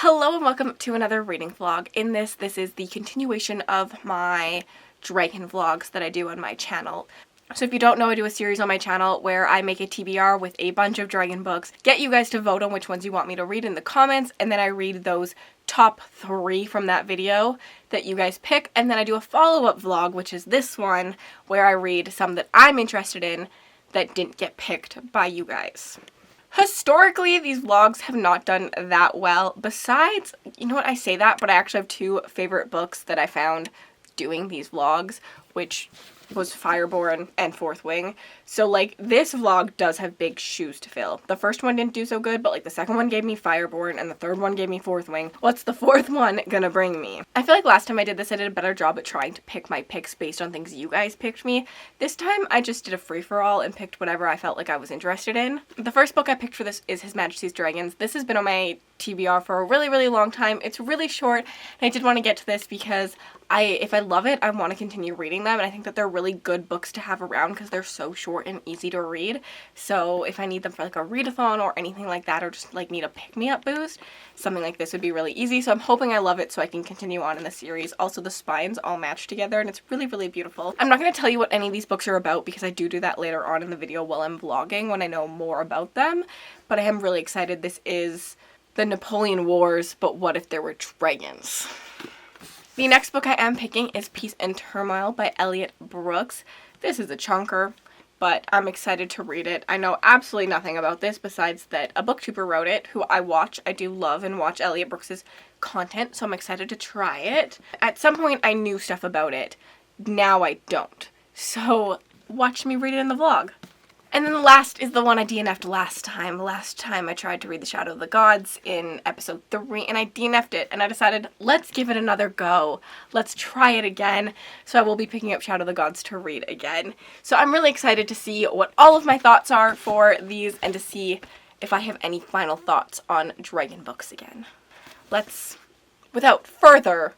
Hello and welcome to another reading vlog. In this is the continuation of my dragon vlogs that I do on my channel. So if you don't know, I do a series on my channel where I make a TBR with a bunch of dragon books, get you guys to vote on which ones you want me to read in the comments, and then I read those top 3 from that video that you guys pick, and then I do a follow-up vlog, which is this one, where I read some that I'm interested in that didn't get picked by you guys. Historically, these vlogs have not done that well. Besides, you know what, I say that, but I actually have 2 favorite books that I found doing these vlogs, which was Fireborn and Fourth Wing. So like, this vlog does have big shoes to fill. The first one didn't do so good, but like the second one gave me Fireborn and the third one gave me Fourth Wing. What's the 4th one gonna bring me? I feel like last time I did this, I did a better job at trying to pick my picks based on things you guys picked me. This time I just did a free-for-all and picked whatever I felt like I was interested in. The first book I picked for this is His Majesty's Dragons. This has been on my TBR for a really long time. It's really short, and I did want to get to this because if I love it, I want to continue reading them, and I think that they're really good books to have around because they're so short and easy to read. So if I need them for like a readathon or anything like that, or just like need a pick-me-up boost, something like this would be really easy. So I'm hoping I love it so I can continue on in the series. Also, the spines all match together, and it's really beautiful. I'm not going to tell you what any of these books are about because I do that later on in the video while I'm vlogging when I know more about them, but I am really excited. This is the Napoleon Wars, but what if there were dragons? The next book I am picking is Peace and Turmoil by Elliot Brooks. This is a chunker, but I'm excited to read it. I know absolutely nothing about this besides that a booktuber wrote it, who I watch. I do love and watch Elliot Brooks's content, so I'm excited to try it. At some point I knew stuff about it. Now I don't. So watch me read it in the vlog. And then the last is the one I DNF'd last time. Last time I tried to read The Shadow of the Gods in episode 3 and I DNF'd it, and I decided, let's give it another go. Let's try it again. So I will be picking up Shadow of the Gods to read again. So I'm really excited to see what all of my thoughts are for these and to see if I have any final thoughts on dragon books again. Without further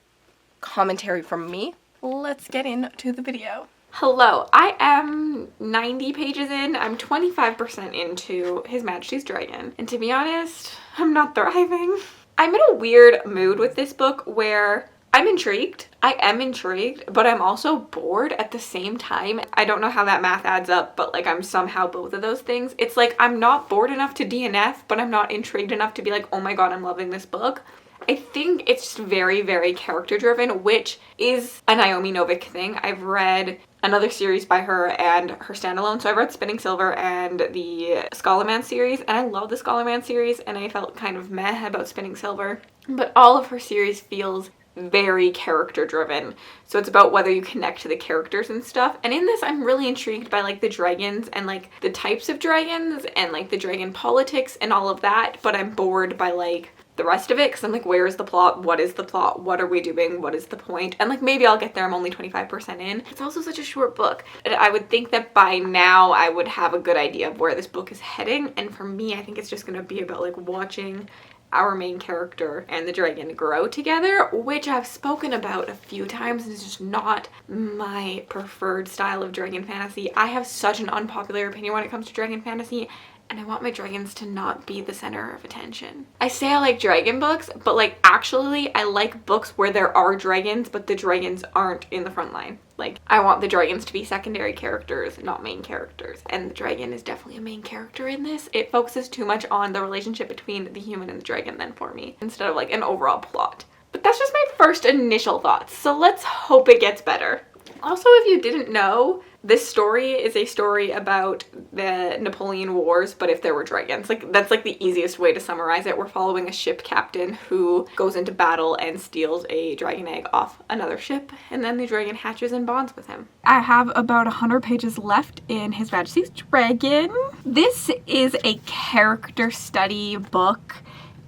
commentary from me, let's get into the video. Hello, I am 90 pages in. I'm 25% into His Majesty's Dragon, and to be honest, I'm not thriving. I'm in a weird mood with this book where I'm intrigued. I am intrigued, but I'm also bored at the same time. I don't know how that math adds up, but like I'm somehow both of those things. It's like I'm not bored enough to DNF, but I'm not intrigued enough to be like, oh my god, I'm loving this book. I think it's just very character driven, which is a Naomi Novik thing. I've read another series by her and her standalone. So I read Spinning Silver and the Scholar series, and I love the Scholar series, and I felt kind of meh about Spinning Silver. But all of her series feels very character driven. So it's about whether you connect to the characters and stuff. And in this, I'm really intrigued by like the dragons and like the types of dragons and like the dragon politics and all of that. But I'm bored by like the rest of it because I'm like, where is the plot? What is the plot? What are we doing? What is the point? And like, maybe I'll get there. I'm only 25% in. It's also such a short book. I would think that by now I would have a good idea of where this book is heading. And for me, I think it's just going to be about like watching our main character and the dragon grow together, which I've spoken about a few times and is just not my preferred style of dragon fantasy. I have such an unpopular opinion when it comes to dragon fantasy, and I want my dragons to not be the center of attention. I say I like dragon books, but like actually I like books where there are dragons, but the dragons aren't in the front line. Like, I want the dragons to be secondary characters, not main characters. And the dragon is definitely a main character in this. It focuses too much on the relationship between the human and the dragon then for me, instead of like an overall plot. But that's just my first initial thoughts, so let's hope it gets better. Also, if you didn't know, this story is a story about the Napoleon Wars, but if there were dragons. Like, that's like the easiest way to summarize it. We're following a ship captain who goes into battle and steals a dragon egg off another ship, and then the dragon hatches and bonds with him. I have about 100 pages left in His Majesty's Dragon. This is a character study book,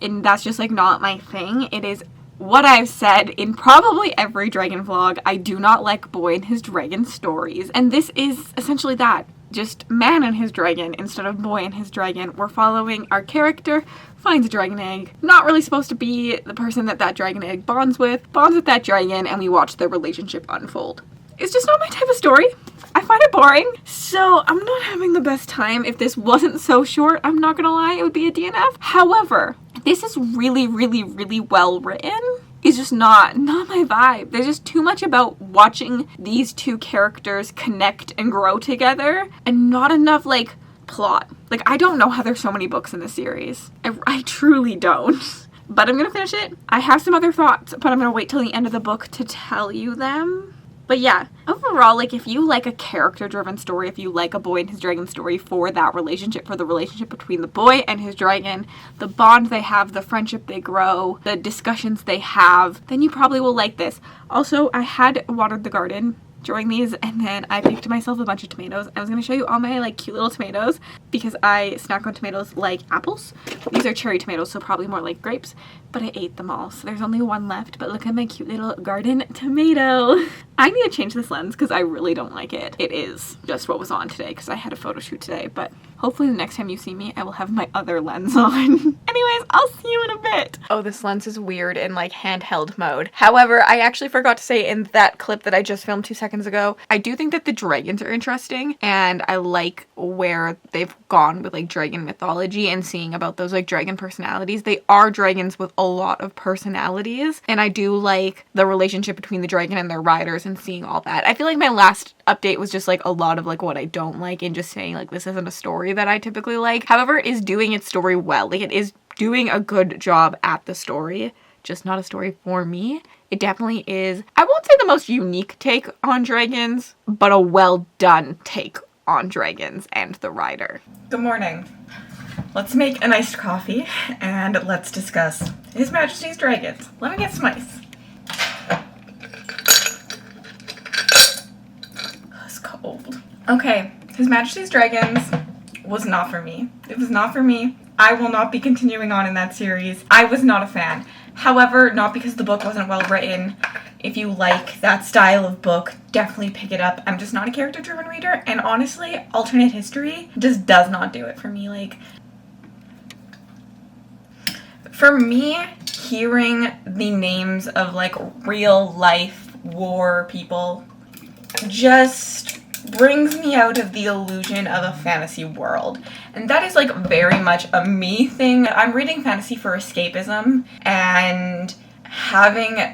and that's just like not my thing. It is what I've said in probably every dragon vlog. I do not like boy and his dragon stories, and this is essentially that. Just man and his dragon instead of boy and his dragon. We're following our character, finds a dragon egg, not really supposed to be the person that dragon egg bonds with that dragon, and we watch their relationship unfold. It's just not my type of story. I find it boring, so I'm not having the best time. If this wasn't so short, I'm not gonna lie, it would be a DNF. However, this is really, really, really well written. It's just not my vibe. There's just too much about watching these two characters connect and grow together and not enough like plot. Like, I don't know how there's so many books in this series. I truly don't. But I'm gonna finish it. I have some other thoughts, but I'm gonna wait till the end of the book to tell you them. But yeah, overall, like, if you like a character-driven story, if you like a boy and his dragon story for that relationship, for the relationship between the boy and his dragon, the bond they have, the friendship they grow, the discussions they have, then you probably will like this. Also, I had watered the garden during these, and then I picked myself a bunch of tomatoes. I was going to show you all my like cute little tomatoes because I snack on tomatoes like apples. These are cherry tomatoes, so probably more like grapes, but I ate them all, so there's only one left. But look at my cute little garden tomato. I need to change this lens because I really don't like it. It is just what was on today because I had a photo shoot today, but hopefully the next time you see me, I will have my other lens on. Anyways, I'll see you in a bit. Oh, this lens is weird in like handheld mode. However, I actually forgot to say in that clip that I just filmed 2 seconds ago, I do think that the dragons are interesting, and I like where they've gone with like dragon mythology and seeing about those like dragon personalities. They are dragons with a lot of personalities, and I do like the relationship between the dragon and their riders and seeing all that. I feel like my last update was just like a lot of like what I don't like and just saying like this isn't a story that I typically like. However, it is doing its story well. Like, it is doing a good job at the story, just not a story for me. It definitely is, I won't say the most unique take on dragons, but a well done take on dragons and the rider. Good morning. Let's make an iced coffee and let's discuss His Majesty's Dragons. Let me get some ice. It's cold. Okay, His Majesty's Dragons was not for me. It was not for me. I will not be continuing on in that series. I was not a fan. However, not because the book wasn't well written. If you like that style of book, definitely pick it up. I'm just not a character-driven reader, and honestly, alternate history just does not do it for me. Like, for me, hearing the names of like real life war people just brings me out of the illusion of a fantasy world. And that is like very much a me thing. I'm reading fantasy for escapism, and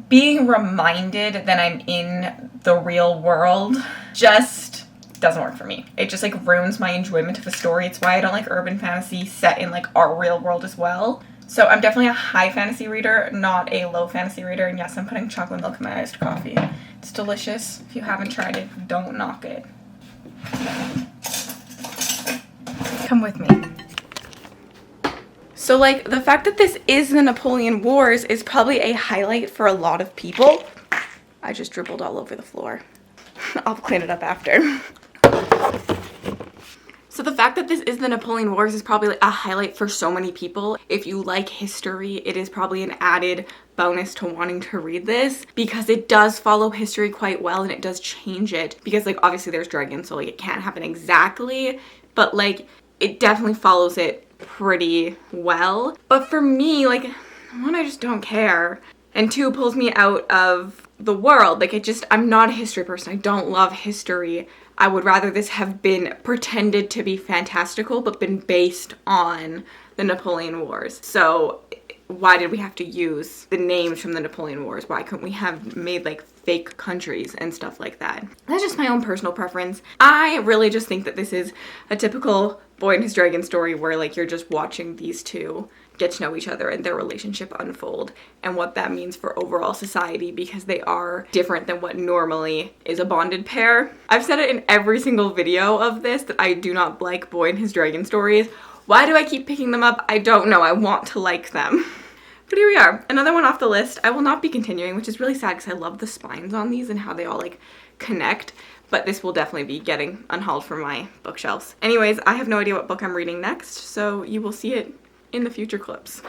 being reminded that I'm in the real world just doesn't work for me. It just like ruins my enjoyment of a story. It's why I don't like urban fantasy set in like our real world as well. So I'm definitely a high fantasy reader, not a low fantasy reader. And yes, I'm putting chocolate milk in my iced coffee. It's delicious. If you haven't tried it, don't knock it. Come with me. So like the fact that this is the Napoleon Wars is probably a highlight for a lot of people. I just dribbled all over the floor. I'll clean it up after. So the fact that this is the Napoleon Wars is probably like a highlight for so many people. If you like history, it is probably an added bonus to wanting to read this because it does follow history quite well and it does change it because like obviously there's dragons, so like it can't happen exactly, but like it definitely follows it pretty well. But for me, like, one, I just don't care, and two, pulls me out of the world. Like, I'm not a history person. I don't love history. I would rather this have been pretended to be fantastical but been based on the Napoleon Wars. So why did we have to use the names from the Napoleon Wars? Why couldn't we have made like fake countries and stuff like that? That's just my own personal preference. I really just think that this is a typical boy and his dragon story where like you're just watching these two get to know each other and their relationship unfold and what that means for overall society because they are different than what normally is a bonded pair. I've said it in every single video of this that I do not like boy and his dragon stories. Why do I keep picking them up? I don't know. I want to like them. But here we are, another one off the list. I will not be continuing, which is really sad because I love the spines on these and how they all like connect, but this will definitely be getting unhauled from my bookshelves. Anyways, I have no idea what book I'm reading next, so you will see it in the future clips.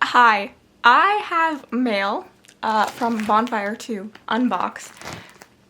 Hi, I have mail from Bonfire to unbox.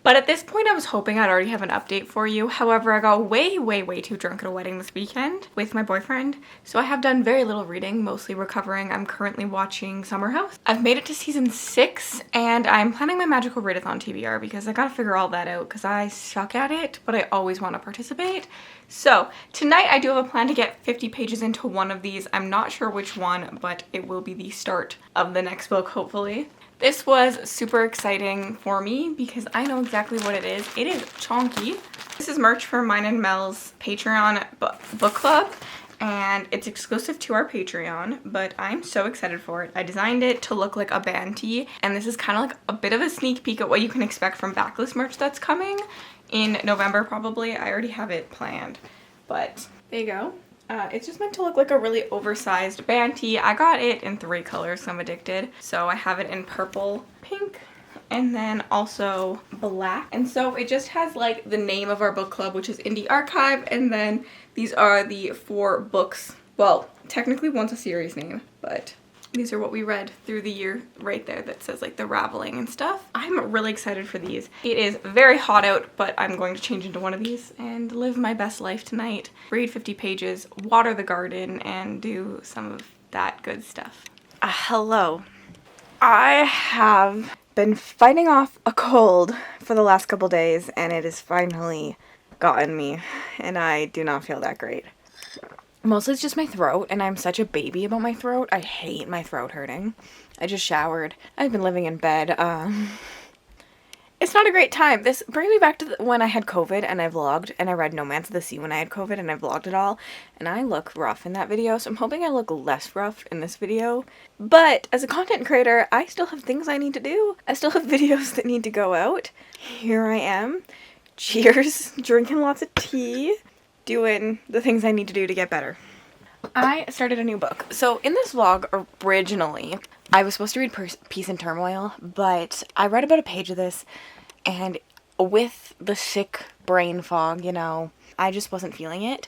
But at this point, I was hoping I'd already have an update for you. However, I got way, way, way too drunk at a wedding this weekend with my boyfriend. So I have done very little reading, mostly recovering. I'm currently watching Summer House. I've made it to season 6 and I'm planning my magical readathon TBR because I gotta figure all that out because I suck at it, but I always want to participate. So tonight I do have a plan to get 50 pages into one of these. I'm not sure which one, but it will be the start of the next book, hopefully. This was super exciting for me because I know exactly what it is. It is chonky. This is merch for mine and Mel's Patreon book club, and it's exclusive to our Patreon, but I'm so excited for it. I designed it to look like a band tee, and this is kind of like a bit of a sneak peek at what you can expect from backlist merch that's coming in November probably. I already have it planned, but there you go. It's just meant to look like a really oversized band tee. I got it in 3 colors, so I'm addicted. So I have it in purple, pink, and then also black. And so it just has like the name of our book club, which is Indie Archive, and then these are the 4 books. Well, technically one's a series name, but these are what we read through the year right there that says like the Raveling and stuff. I'm really excited for these. It is very hot out, but I'm going to change into one of these and live my best life tonight. Read 50 pages, water the garden, and do some of that good stuff. Hello. I have been fighting off a cold for the last couple days and it has finally gotten me and I do not feel that great. Mostly it's just my throat, and I'm such a baby about my throat. I hate my throat hurting. I just showered. I've been living in bed. It's not a great time. This brings me back to when I had COVID and I vlogged, and I read No Man's of the Sea when I had COVID, and I vlogged it all, and I look rough in that video, so I'm hoping I look less rough in this video. But as a content creator, I still have things I need to do. I still have videos that need to go out. Here I am. Cheers. Drinking lots of tea. Doing the things I need to do to get better. I started a new book. So in this vlog, originally, I was supposed to read Peace and Turmoil, but I read about a page of this, and with the sick brain fog, you know, I just wasn't feeling it.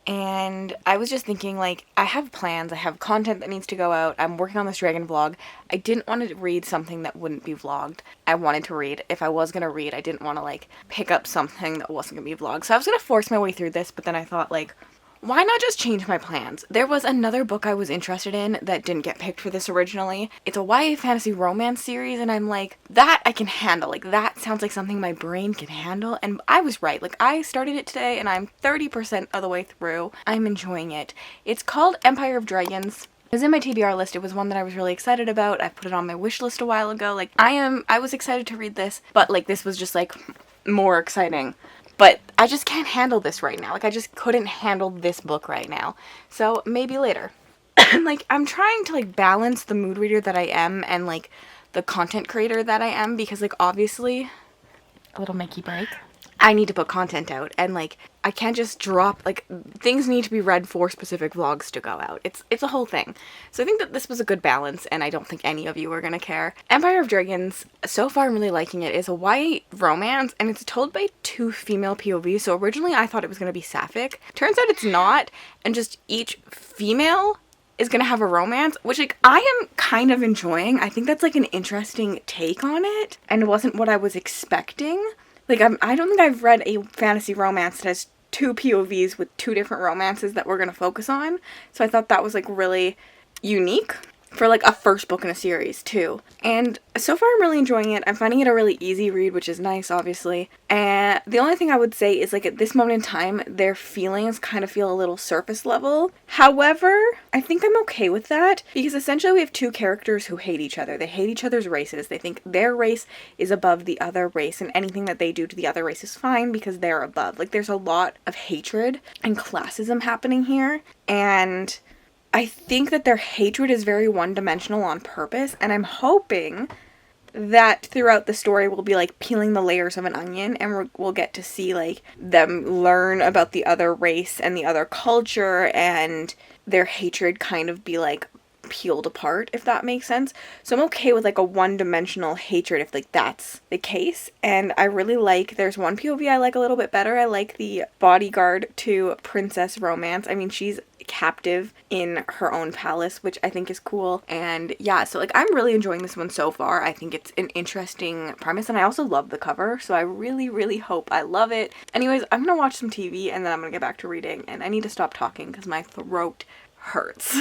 And I was just thinking, like, I have plans, I have content that needs to go out, I'm working on this dragon vlog. I didn't want to read something that wouldn't be vlogged. I wanted to read. If I was going to read, I didn't want to, like, pick up something that wasn't going to be vlogged. So I was going to force my way through this, but then I thought, like, why not just change my plans? There was another book I was interested in that didn't get picked for this originally. It's a YA fantasy romance series, and I'm like, that I can handle. Like, that sounds like something my brain can handle, and I was right. Like, I started it today, and I'm 30% of the way through. I'm enjoying it. It's called Empire of Dragons. It was in my TBR list. It was one that I was really excited about. I put it on my wish list a while ago. Like, I was excited to read this, but, like, this was just, like, more exciting. But I just can't handle this right now. Like, I just couldn't handle this book right now. So, maybe later. Like, I'm trying to, like, balance the mood reader that I am and, like, the content creator that I am. Because, like, obviously, a little Mickey break, I need to put content out. And, like, I can't just drop, like, things need to be read for specific vlogs to go out. It's a whole thing. So I think that this was a good balance, and I don't think any of you are gonna care. Empire of Dragons, so far I'm really liking it. It's a YA romance, and it's told by 2 female POVs, so originally I thought it was gonna be sapphic. Turns out it's not, and just each female is gonna have a romance, which, like, I am kind of enjoying. I think that's, like, an interesting take on it, and it wasn't what I was expecting. Like, I don't think I've read a fantasy romance that has 2 POVs with 2 different romances that we're gonna focus on. So I thought that was, like, really unique for, like, a first book in a series, too. And so far I'm really enjoying it. I'm finding it a really easy read, which is nice, obviously. And the only thing I would say is, like, at this moment in time, their feelings kind of feel a little surface level. However, I think I'm okay with that, because essentially we have 2 characters who hate each other. They hate each other's races. They think their race is above the other race, and anything that they do to the other race is fine because they're above. Like, there's a lot of hatred and classism happening here, and I think that their hatred is very one-dimensional on purpose, and I'm hoping that throughout the story we'll be, like, peeling the layers of an onion, and we'll get to see, like, them learn about the other race and the other culture, and their hatred kind of be, like, peeled apart, if that makes sense. So I'm okay with, like, a one-dimensional hatred if, like, that's the case. And I really like, there's one POV I like a little bit better. I like the bodyguard to princess romance. I mean, she's captive in her own palace, which I think is cool. And yeah, so like I'm really enjoying this one so far. I think it's an interesting premise, and I also love the cover, so I really, really hope I love it. Anyways, I'm gonna watch some TV and then I'm gonna get back to reading, and I need to stop talking because my throat hurts.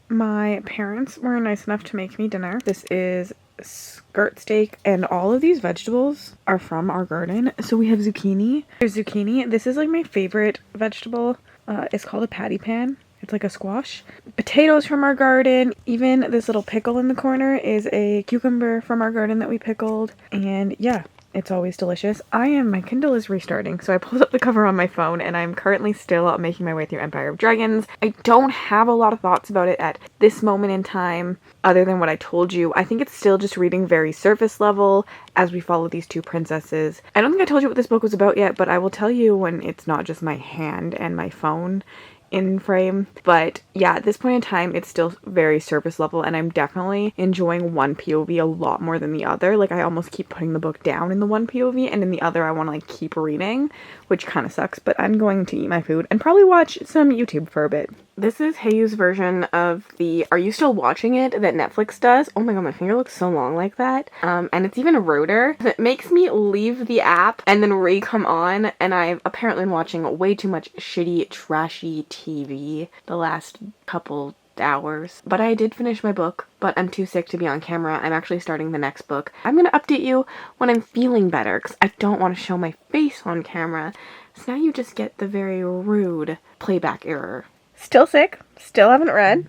My parents were nice enough to make me dinner. This is skirt steak, and all of these vegetables are from our garden. So we have zucchini. There's zucchini. This is like my favorite vegetable. It's called a patty pan. It's like a squash. Potatoes from our garden. Even this little pickle in the corner is a cucumber from our garden that we pickled. And yeah, it's always delicious. My Kindle is restarting, so I pulled up the cover on my phone, and I'm currently still making my way through Empire of Dragons. I don't have a lot of thoughts about it at this moment in time, other than what I told you. I think it's still just reading very surface level as we follow these two princesses. I don't think I told you what this book was about yet, but I will tell you when it's not just my hand and my phone in frame. But yeah, at this point in time, it's still very surface level, and I'm definitely enjoying one POV a lot more than the other. Like, I almost keep putting the book down in the one POV, and in the other I want to like keep reading, which kind of sucks. But I'm going to eat my food and probably watch some YouTube for a bit. This is Heiyu's version of the Are You Still Watching It that Netflix does. Oh my god, my finger looks so long like that. And it's even ruder. It makes me leave the app and then re-come on, and I've apparently been watching way too much shitty, trashy TV the last couple hours. But I did finish my book, but I'm too sick to be on camera. I'm actually starting the next book. I'm gonna update you when I'm feeling better, because I don't want to show my face on camera. So now you just get the very rude playback error. Still sick, still haven't read.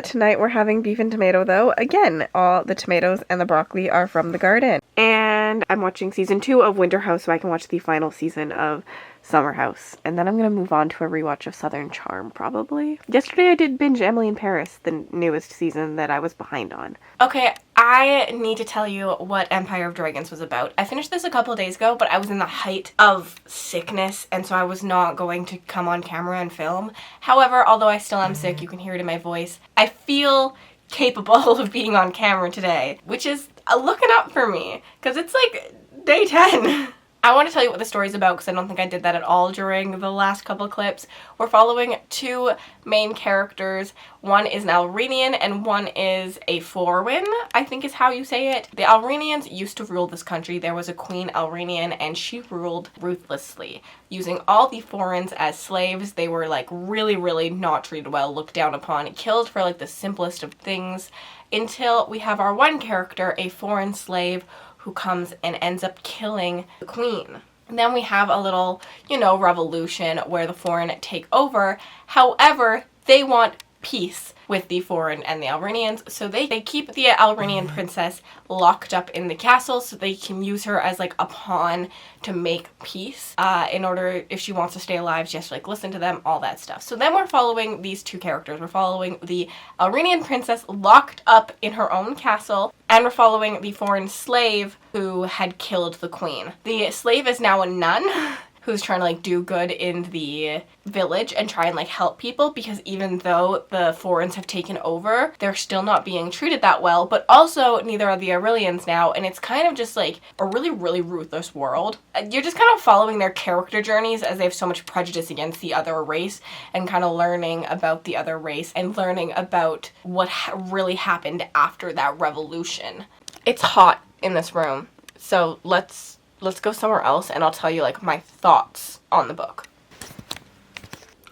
Tonight we're having beef and tomato though. Again, all the tomatoes and the broccoli are from the garden. And I'm watching season 2 of Winter House so I can watch the final season of Summer House. And then I'm gonna move on to a rewatch of Southern Charm, probably. Yesterday I did binge Emily in Paris, the newest season that I was behind on. Okay, I need to tell you what Empire of Dragons was about. I finished this a couple days ago, but I was in the height of sickness, and so I was not going to come on camera and film. However, although I still am sick, you can hear it in my voice, I feel capable of being on camera today, which is looking up for me, because it's like day 10. I want to tell you what the story's about because I don't think I did that at all during the last couple clips. We're following two main characters. One is an Alrenian and one is a Forwin, I think is how you say it. The Alrenians used to rule this country. There was a Queen Alrenian and she ruled ruthlessly, using all the Forins as slaves. They were like really, really not treated well, looked down upon, killed for like the simplest of things, until we have our one character, a foreign slave, who comes and ends up killing the queen. And then we have a little, revolution where the foreign take over. However, they want peace with the foreign and the Alrenians, so they keep the Alrenian princess locked up in the castle so they can use her as like a pawn to make peace. In order, if she wants to stay alive, she has to like listen to them, all that stuff. So then we're following these two characters. We're following the Alrenian princess locked up in her own castle, and we're following the foreign slave who had killed the queen. The slave is now a nun who's trying to like do good in the village and try and like help people, because even though the foreigners have taken over, they're still not being treated that well, but also neither are the Aurelians now, and it's kind of just like a really, really ruthless world. You're just kind of following their character journeys as they have so much prejudice against the other race, and kind of learning about the other race and learning about what really happened after that revolution. It's hot in this room, so let's go somewhere else and I'll tell you like my thoughts on the book.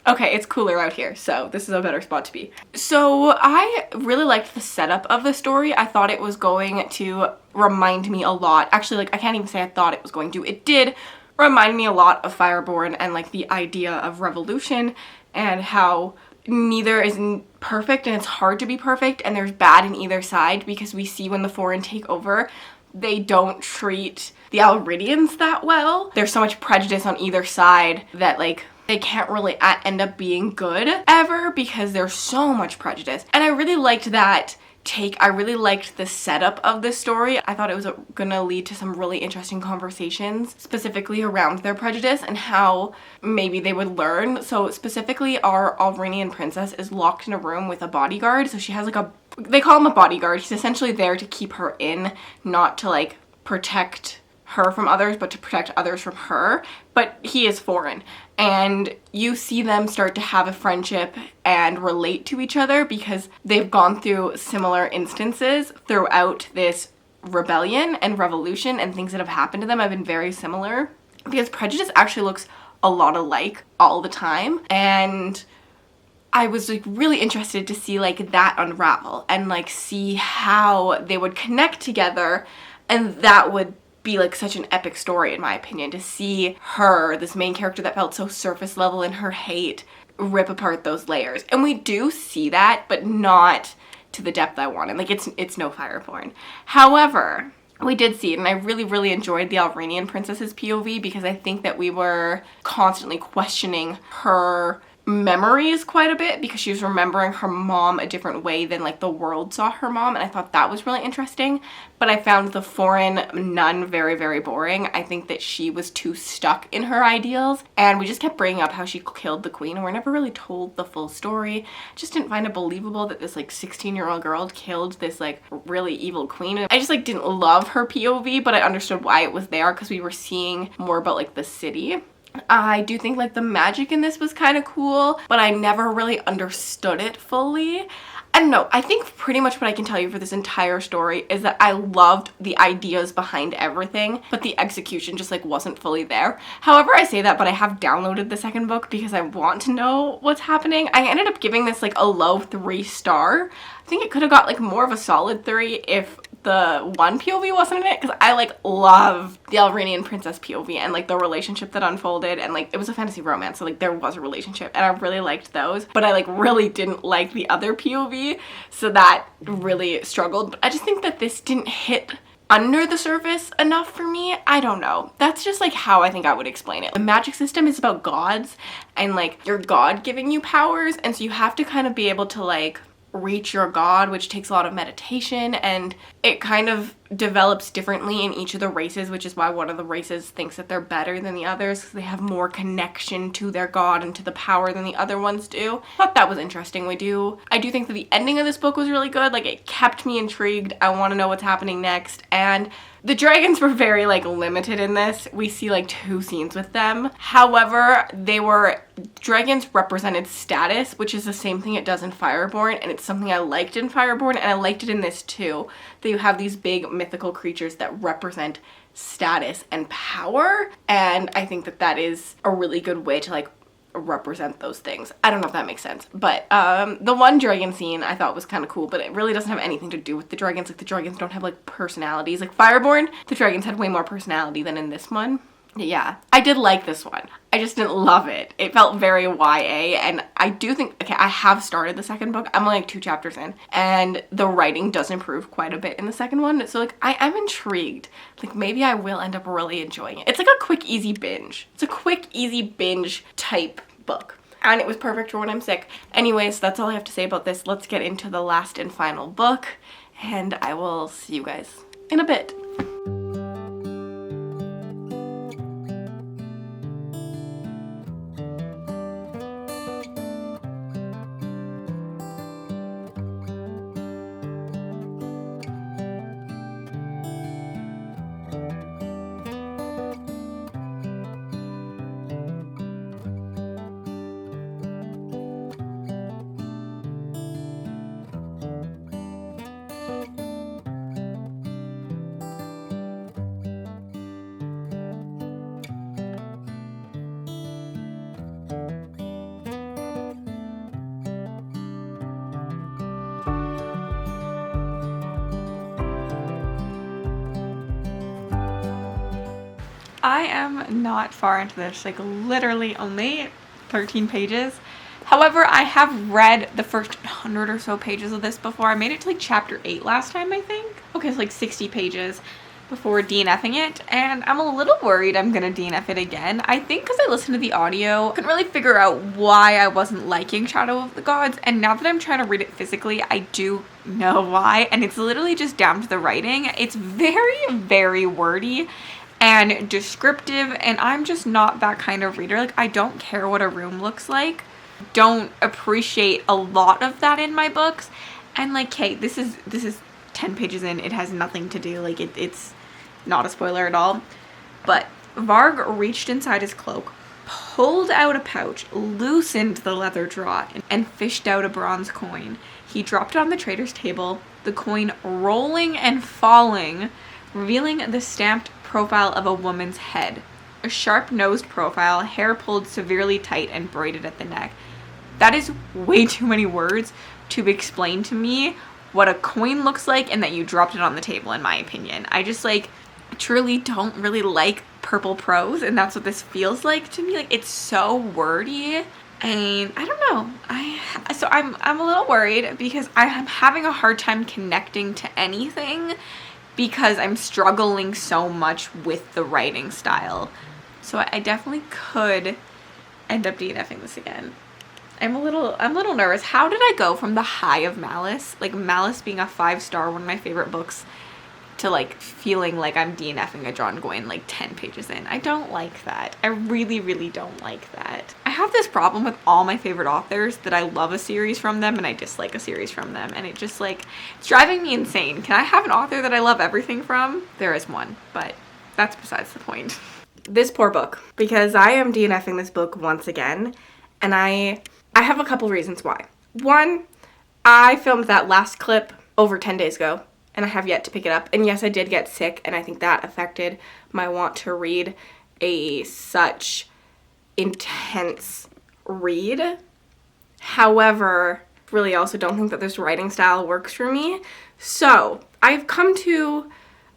Okay, it's cooler out here, so this is a better spot to be. So I really liked the setup of the story. I thought it was going to remind me a lot. Actually, like I can't even say I thought it was going to. It did remind me a lot of Fireborn and like the idea of revolution and how neither is perfect and it's hard to be perfect and there's bad in either side, because we see when the foreign take over, they don't treat the Alrenians that well. There's so much prejudice on either side that like they can't really end up being good ever because there's so much prejudice. And I really liked that take. I really liked the setup of this story. I thought it was gonna lead to some really interesting conversations specifically around their prejudice and how maybe they would learn. So specifically our Alrenian princess is locked in a room with a bodyguard. So she has like they call him a bodyguard. He's essentially there to keep her in, not to like protect her from others, but to protect others from her. But he is foreign. And you see them start to have a friendship and relate to each other because they've gone through similar instances throughout this rebellion and revolution, and things that have happened to them have been very similar. Because Prejudice actually looks a lot alike all the time. And I was like really interested to see like that unravel and like see how they would connect together, and that would be like such an epic story in my opinion, to see her, this main character that felt so surface level in her hate, rip apart those layers. And we do see that, but not to the depth I wanted. Like it's no Fireborn. However, we did see it, and I really enjoyed the Alrenian princess's POV because I think that we were constantly questioning her memories quite a bit because she was remembering her mom a different way than like the world saw her mom, and I thought that was really interesting. But I found the foreign nun very boring. I think that she was too stuck in her ideals, and we just kept bringing up how she killed the queen and we're never really told the full story. Just didn't find it believable that this like 16-year-old girl killed this like really evil queen. I just like didn't love her POV, but I understood why it was there because we were seeing more about like the city. I do think like the magic in this was kind of cool, but I never really understood it fully. I don't know. I think pretty much what I can tell you for this entire story is that I loved the ideas behind everything, but the execution just like wasn't fully there. However, I say that, but I have downloaded the second book because I want to know what's happening. I ended up giving this like a low 3-star. I think it could have got like more of a solid 3 if the one POV wasn't in it, because I like love the Alrenian princess POV and like the relationship that unfolded, and like it was a fantasy romance, so like there was a relationship and I really liked those, but I like really didn't like the other POV, so that really struggled. But I just think that this didn't hit under the surface enough for me. I don't know. That's just like how I think I would explain it. The magic system is about gods and like your god giving you powers, and so you have to kind of be able to like reach your god, which takes a lot of meditation, and it kind of develops differently in each of the races, which is why one of the races thinks that they're better than the others because they have more connection to their god and to the power than the other ones do. I thought that was interesting. I do think that the ending of this book was really good. Like it kept me intrigued. I want to know what's happening next, and the dragons were very like limited in this. We see like 2 scenes with them. However, dragons represented status, which is the same thing it does in Fireborn, and it's something I liked in Fireborn, and I liked it in this too. That you have these big mythical creatures that represent status and power, and I think that that is a really good way to like represent those things. I don't know if that makes sense, but the one dragon scene I thought was kind of cool, but it really doesn't have anything to do with the dragons. Like the dragons don't have like personalities. Like Fireborn, the dragons had way more personality than in this one. Yeah, I did like this one. I just didn't love it. It felt very YA, and I do think, okay, I have started the second book. I'm only like 2 chapters in, and the writing does improve quite a bit in the second one. So like I am intrigued. Like maybe I will end up really enjoying it. It's like a quick, easy binge. It's a quick, easy binge type book. And it was perfect for when I'm sick. Anyways, that's all I have to say about this. Let's get into the last and final book, and I will see you guys in a bit. I am not far into this, like literally only 13 pages. However, I have read the first 100 or so pages of this before. I made it to like chapter 8 last time, I think. Okay, it's like 60 pages before DNFing it, and I'm a little worried I'm gonna DNF it again. I think because I listened to the audio, I couldn't really figure out why I wasn't liking Shadow of the Gods, and now that I'm trying to read it physically, I do know why, and it's literally just down to the writing. It's very wordy and descriptive, and I'm just not that kind of reader. Like, I don't care what a room looks like. Don't appreciate a lot of that in my books. And like, hey, this is 10 pages in. It has nothing to do. Like, it's not a spoiler at all. But Varg reached inside his cloak, pulled out a pouch, loosened the leather drawer, and fished out a bronze coin. He dropped it on the trader's table, the coin rolling and falling, revealing the stamped profile of a woman's head. A sharp-nosed profile, hair pulled severely tight and braided at the neck. That is way too many words to explain to me what a coin looks like and that you dropped it on the table, in my opinion. I just, like, truly don't really like purple prose, and that's what this feels like to me. Like, it's so wordy, and I don't know. I'm a little worried because I'm having a hard time connecting to anything because I'm struggling so much with the writing style. So I definitely could end up DNFing this again. I'm a little nervous. How did I go from the high of Malice, like Malice being a 5-star, one of my favorite books, to like feeling like I'm DNFing a John Goyne like 10 pages in? I don't like that. I really, really don't like that. I have this problem with all my favorite authors that I love a series from them and I dislike a series from them, and it just like, it's driving me insane. Can I have an author that I love everything from? There is one, but that's besides the point. This poor book, because I am DNFing this book once again, and I have a couple reasons why. One, I filmed that last clip over 10 days ago, and I have yet to pick it up. And yes, I did get sick, and I think that affected my want to read a such intense read. However, really also don't think that this writing style works for me. So I've come to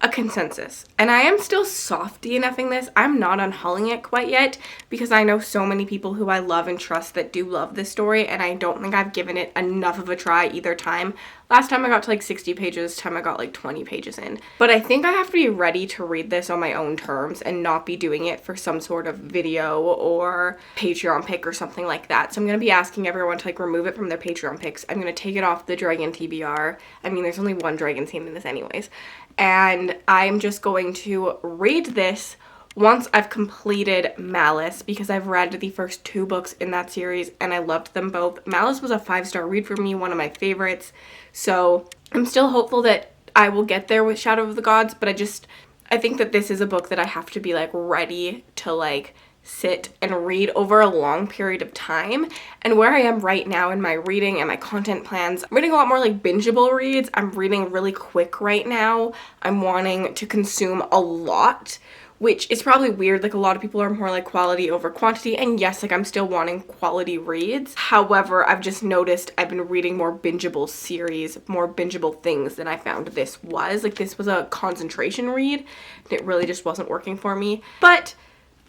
a consensus, and I am still soft DNFing this. I'm not unhauling it quite yet because I know so many people who I love and trust that do love this story, and I don't think I've given it enough of a try either time. Last time I got to like 60 pages, this time I got like 20 pages in. But I think I have to be ready to read this on my own terms and not be doing it for some sort of video or Patreon pick or something like that. So I'm going to be asking everyone to like remove it from their Patreon picks. I'm going to take it off the dragon TBR. I mean, there's only one dragon scene in this anyways. And I'm just going to read this once I've completed Malice, because I've read the first 2 books in that series and I loved them both. Malice was a 5-star read for me, one of my favorites. So I'm still hopeful that I will get there with Shadow of the Gods, but I think that this is a book that I have to be like ready to like sit and read over a long period of time. And where I am right now in my reading and my content plans, I'm reading a lot more like bingeable reads. I'm reading really quick right now. I'm wanting to consume a lot, which is probably weird. Like, a lot of people are more like quality over quantity, and yes, like I'm still wanting quality reads. However, I've just noticed I've been reading more bingeable series, more bingeable things than I found this was. Like, this was a concentration read and it really just wasn't working for me. But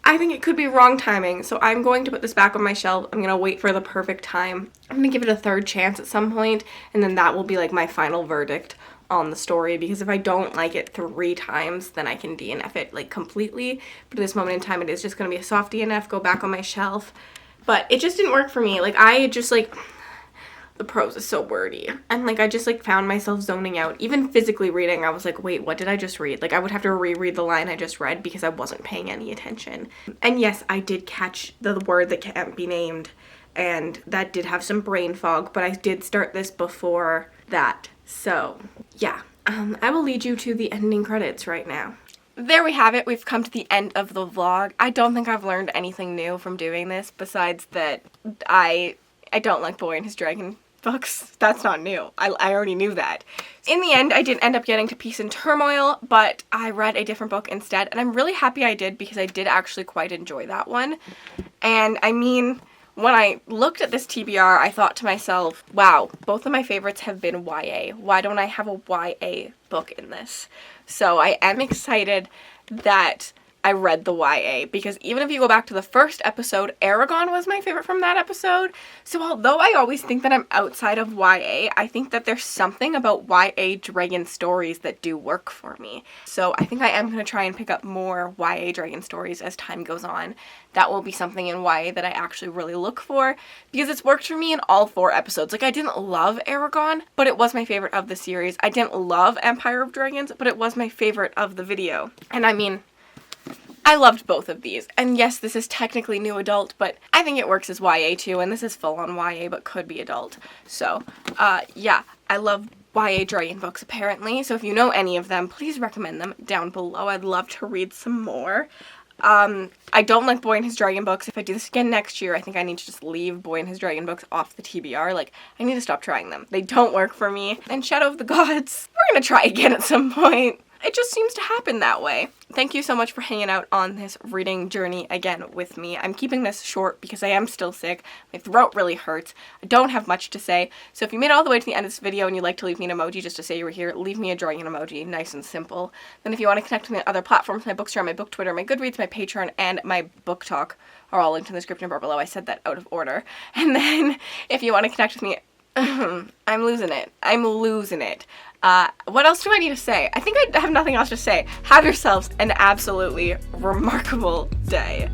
I think it could be wrong timing, so I'm going to put this back on my shelf. I'm going to wait for the perfect time. I'm going to give it a 3rd chance at some point, and then that will be like my final verdict on the story, because if I don't like it 3 times, then I can DNF it like completely. But at this moment in time, it is just going to be a soft DNF, go back on my shelf. But it just didn't work for me. Like, I just like, the prose is so wordy, and like I just like found myself zoning out. Even physically reading, I was like, wait, what did I just read? Like, I would have to reread the line I just read because I wasn't paying any attention. And yes, I did catch the word that can't be named, and that did have some brain fog, but I did start this before that. So yeah, I will lead you to the ending credits right now. There we have it. We've come to the end of the vlog. I don't think I've learned anything new from doing this besides that I don't like Boy and His Dragon books. That's not new. I already knew that. In the end, I didn't end up getting to Peace and Turmoil, but I read a different book instead, and I'm really happy I did because I did actually quite enjoy that one. And I mean, when I looked at this TBR, I thought to myself, wow, both of my favorites have been YA. Why don't I have a YA book in this? So I am excited that I read the YA, because even if you go back to the first episode, Aragon was my favorite from that episode. So although I always think that I'm outside of YA, I think that there's something about YA dragon stories that do work for me. So I think I am going to try and pick up more YA dragon stories as time goes on. That will be something in YA that I actually really look for, because it's worked for me in all 4 episodes. Like, I didn't love Aragon, but it was my favorite of the series. I didn't love Empire of Dragons, but it was my favorite of the video. And I mean, I loved both of these. And yes, this is technically new adult, but I think it works as YA too, and this is full on YA but could be adult. So, yeah, I love YA dragon books apparently, so if you know any of them, please recommend them down below. I'd love to read some more. I don't like Boy and His Dragon books. If I do this again next year, I think I need to just leave Boy and His Dragon books off the TBR. Like, I need to stop trying them. They don't work for me. And Shadow of the Gods, we're gonna try again at some point. It just seems to happen that way. Thank you so much for hanging out on this reading journey again with me. I'm keeping this short because I am still sick. My throat really hurts. I don't have much to say. So if you made it all the way to the end of this video and you'd like to leave me an emoji just to say you were here, leave me a dragon emoji. Nice and simple. Then if you want to connect with me on other platforms, my Bookstore, my Book Twitter, my Goodreads, my Patreon, and my Book Talk are all linked in the description bar below. I said that out of order. And then if you want to connect with me, I'm losing it. I'm losing it. What else do I need to say? I think I have nothing else to say. Have yourselves an absolutely remarkable day.